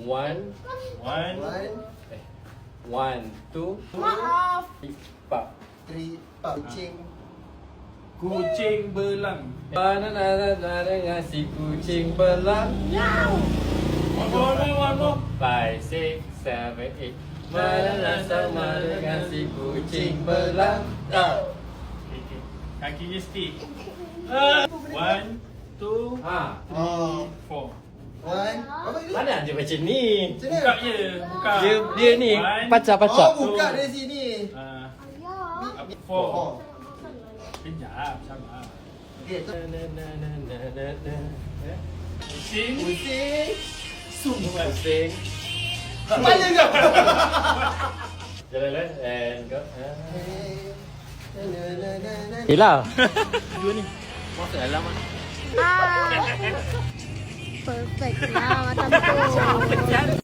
One, One, one, two, Maaf. empat. 3, 4. Kucing. kucing belang. Banana dengan si kucing belang. One more. 5, 6, 7, 8. Banana sama dengan si kucing belang. Okay. Kakinya stick. One, two, Ha, Oh. 4. 1. Apa ni? mana ada macam ni? Macam Buka mana? je, buka. Dia ni One, pacak-pacak. Oh, buka dari sini. Ayah. 4. Kejap, sabar. Okey, tu. Kucing. Kucing. Sumbat. Pusing. Kepala kau. Jalan and go. Na. Yelah. Dua ni. Masuk dalam ah. Perfect lah macam tu.